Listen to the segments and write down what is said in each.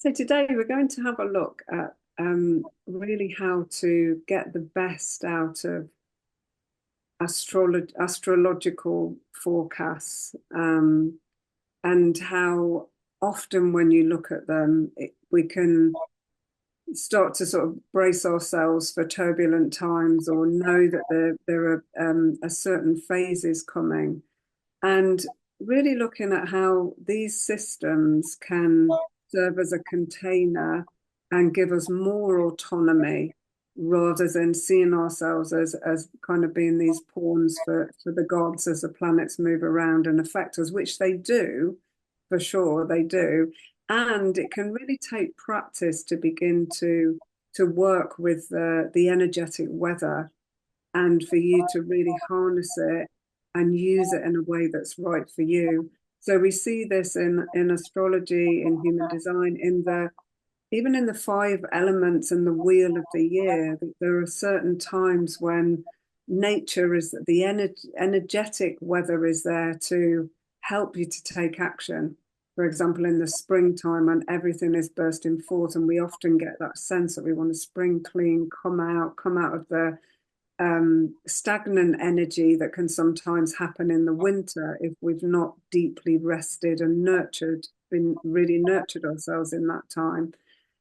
So today we're going to have a look at really how to get the best out of astrological forecasts, and how often when you look at them, we can start to sort of brace ourselves for turbulent times or know that there are a certain phases coming, and really looking at how these systems can serve as a container and give us more autonomy rather than seeing ourselves as kind of being these pawns for the gods as the planets move around and affect us, which they do, for sure, they do. And it can really take practice to begin to work with the energetic weather, and for you to really harness it and use it in a way that's right for you. So we see this in astrology, in human design, in the even in the five elements and the wheel of the year. There are certain times when nature is the energetic weather is there to help you to take action. For example, in the springtime, when everything is bursting forth, and we often get that sense that we want to spring clean, come out of the stagnant energy that can sometimes happen in the winter if we've not deeply rested and been really nurtured ourselves in that time.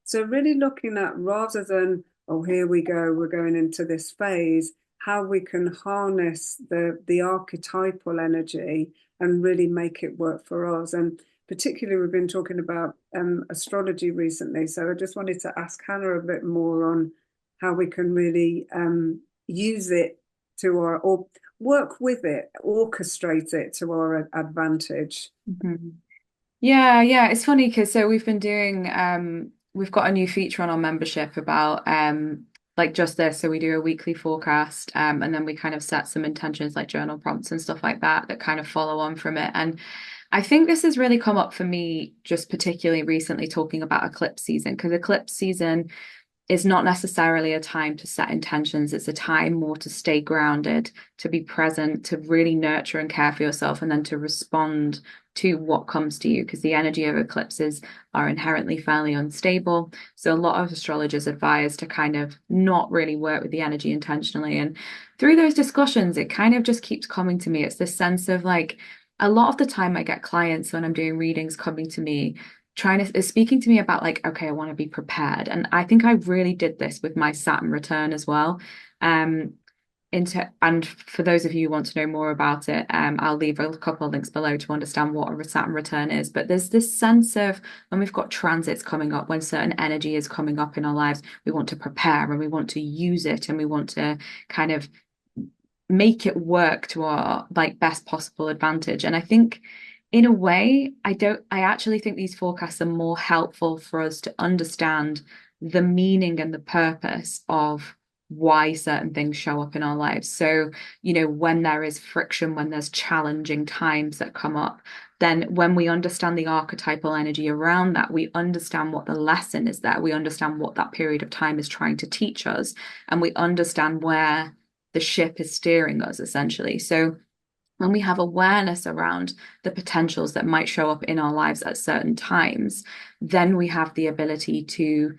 So really looking at, rather than, oh, here we go, we're going into this phase, how we can harness the archetypal energy and really make it work for us. And particularly, we've been talking about astrology recently. So I just wanted to ask Hannah a bit more on how we can really use it or work with it, orchestrate it to our advantage. Mhm. Yeah, it's funny because we've been doing we've got a new feature on our membership about like just this. So we do a weekly forecast, and then we kind of set some intentions like journal prompts and stuff like that that kind of follow on from it. And I think this has really come up for me just particularly recently talking about eclipse season, because eclipse season is not necessarily a time to set intentions. It's a time more to stay grounded, to be present, to really nurture and care for yourself, and then to respond to what comes to you, because the energy of eclipses are inherently fairly unstable. So a lot of astrologers advise to kind of not really work with the energy intentionally. And through those discussions, it kind of just keeps coming to me. It's this sense of like, a lot of the time I get clients when I'm doing readings coming to me trying to is speaking to me about like, okay, I want to be prepared. And I think I really did this with my Saturn return as well. Um, and for those of you who want to know more about it, I'll leave a couple of links below to understand what a Saturn return is. But there's this sense of when we've got transits coming up, when certain energy is coming up in our lives, we want to prepare and we want to use it and we want to kind of make it work to our like best possible advantage. And I think in a way, I actually think these forecasts are more helpful for us to understand the meaning and the purpose of why certain things show up in our lives. So, when there is friction, when there's challenging times that come up, then when we understand the archetypal energy around that, we understand what the lesson is there. We understand what that period of time is trying to teach us, and we understand where the ship is steering us, essentially. So, when we have awareness around the potentials that might show up in our lives at certain times, then we have the ability to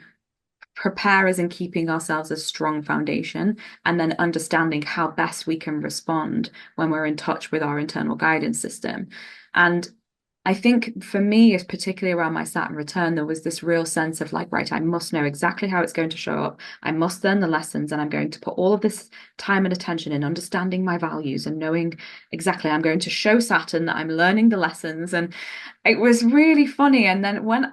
prepare us in keeping ourselves a strong foundation and then understanding how best we can respond when we're in touch with our internal guidance system. And I think for me, it's particularly around my Saturn return, there was this real sense of like, right, I must know exactly how it's going to show up. I must learn the lessons, and I'm going to put all of this time and attention in understanding my values and knowing exactly I'm going to show Saturn that I'm learning the lessons. And it was really funny. And then when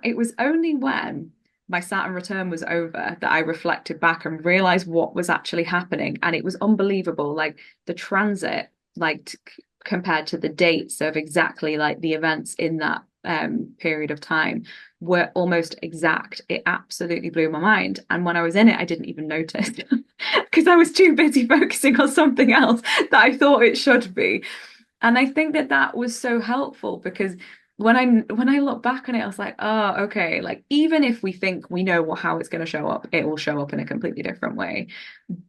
my Saturn return was over that I reflected back and realized what was actually happening. And it was unbelievable. Like the transit, like compared to the dates of exactly like the events in that period of time were almost exact. It absolutely blew my mind. And when I was in it, I didn't even notice because I was too busy focusing on something else that I thought it should be. And I think that that was so helpful because when I look back on it, I was like, oh, okay. Like even if we think we know how it's going to show up, it will show up in a completely different way.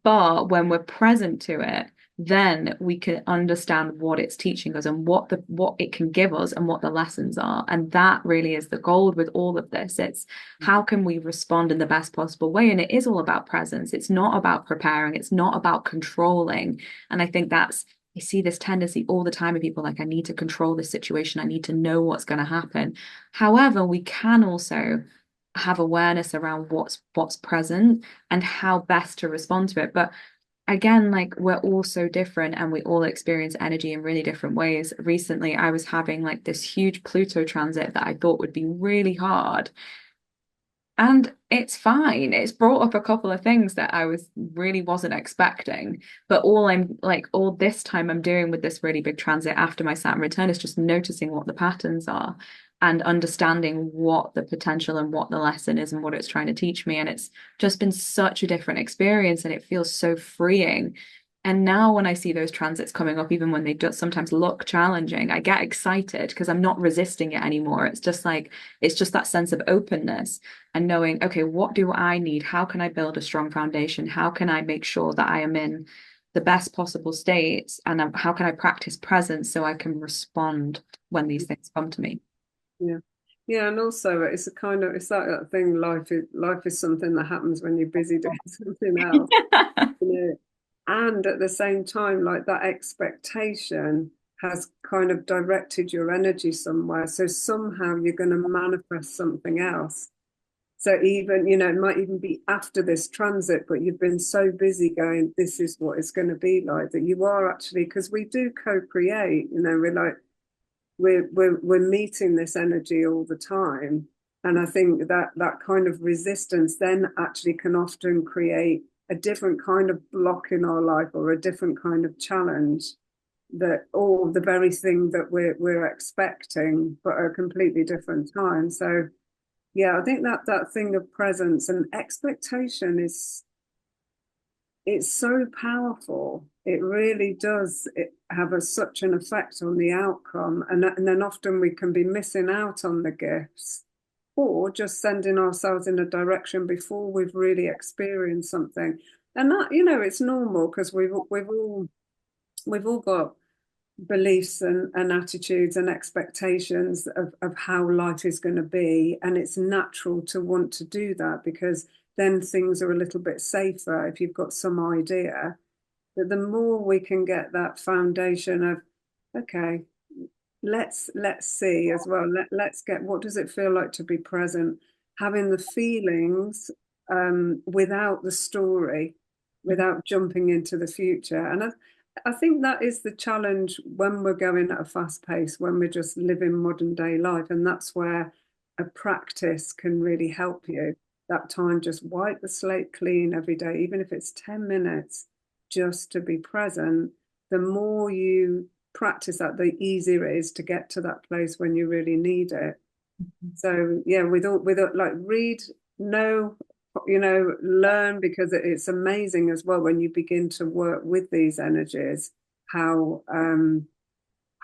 But when we're present to it, then we can understand what it's teaching us and what it can give us and what the lessons are. And that really is the goal with all of this. It's how can we respond in the best possible way? And it is all about presence. It's not about preparing, it's not about controlling. And I think that's, I see this tendency all the time of people like, I need to control this situation, I need to know what's going to happen. However, we can also have awareness around what's present and how best to respond to it. But again, like we're all so different and we all experience energy in really different ways. Recently, I was having like this huge Pluto transit that I thought would be really hard. And it's fine. It's brought up a couple of things that I was really wasn't expecting. But all this time I'm doing with this really big transit after my Saturn return is just noticing what the patterns are and understanding what the potential and what the lesson is and what it's trying to teach me. And it's just been such a different experience and it feels so freeing. And now when I see those transits coming up, even when they do sometimes look challenging, I get excited because I'm not resisting it anymore. It's just like, it's just that sense of openness and knowing, okay, what do I need? How can I build a strong foundation? How can I make sure that I am in the best possible states? And how can I practice presence so I can respond when these things come to me? Yeah. Yeah, and also it's a kind of it's like that thing, life is something that happens when you're busy doing something else, you know. And at the same time, like that expectation has kind of directed your energy somewhere. So somehow you're going to manifest something else. So even, it might even be after this transit, but you've been so busy going, this is what it's going to be like, that you are actually, because we do co-create, we're like, we're meeting this energy all the time. And I think that that kind of resistance then actually can often create a different kind of block in our life or a different kind of challenge, that or the very thing that we're expecting but at a completely different time. So yeah, I think that that thing of presence and expectation is, it's so powerful. It really does have such an effect on the outcome. And then often we can be missing out on the gifts or just sending ourselves in a direction before we've really experienced something. And that, it's normal because we've all got beliefs and attitudes and expectations of how life is going to be. And it's natural to want to do that because then things are a little bit safer if you've got some idea. But the more we can get that foundation of, okay, let's see as well. Let's get, what does it feel like to be present, having the feelings without the story, without jumping into the future. And I think that is the challenge when we're going at a fast pace, when we're just living modern day life. And that's where a practice can really help you. That time, just wipe the slate clean every day, even if it's 10 minutes, just to be present. The more you practice that, the easier it is to get to that place when you really need it. So yeah, with all like read, know, learn, because it's amazing as well when you begin to work with these energies, how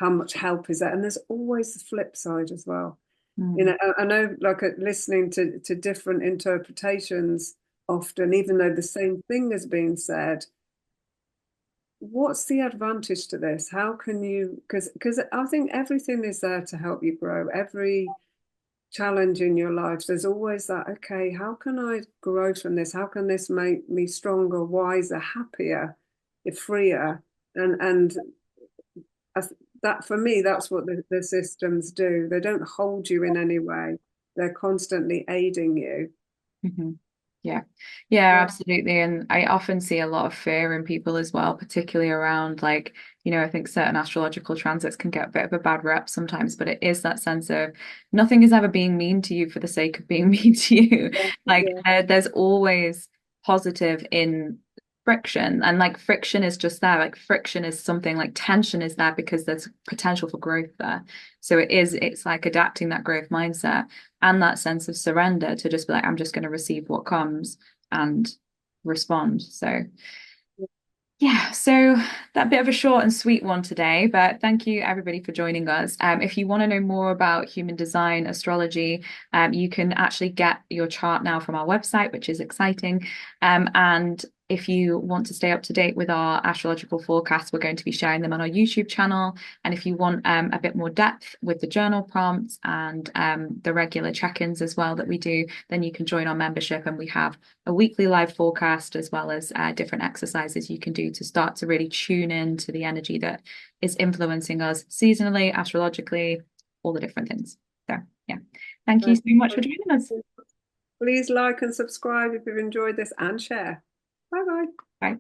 much help is that. And there's always the flip side as well. Mm. I know, like listening to different interpretations often, even though the same thing is being said, what's the advantage to this? How can you, because I think everything is there to help you grow. Every challenge in your life, there's always that, okay, how can I grow from this? How can this make me stronger, wiser, happier, freer? And that, for me, that's what the systems do. They don't hold you in any way. They're constantly aiding you. Mm-hmm. Yeah. Yeah, Yeah. absolutely. And I often see a lot of fear in people as well, particularly around like, I think certain astrological transits can get a bit of a bad rep sometimes, but it is that sense of nothing is ever being mean to you for the sake of being mean to you. Yeah, Like yeah, there's always positive in friction. And like friction is just there. Like friction is something like tension is there because there's potential for growth there. So it's like adapting that growth mindset and that sense of surrender to just be like, I'm just going to receive what comes and respond. So, yeah, so that bit of a short and sweet one today, but thank you everybody for joining us. If you want to know more about human design astrology, you can actually get your chart now from our website, which is exciting. And If you want to stay up to date with our astrological forecasts, we're going to be sharing them on our YouTube channel. And if you want a bit more depth with the journal prompts and the regular check-ins as well that we do, then you can join our membership. And we have a weekly live forecast as well as different exercises you can do to start to really tune in to the energy that is influencing us seasonally, astrologically, all the different things. So yeah, thank you so much for joining us. Please like and subscribe if you've enjoyed this, and share. Bye bye. Bye.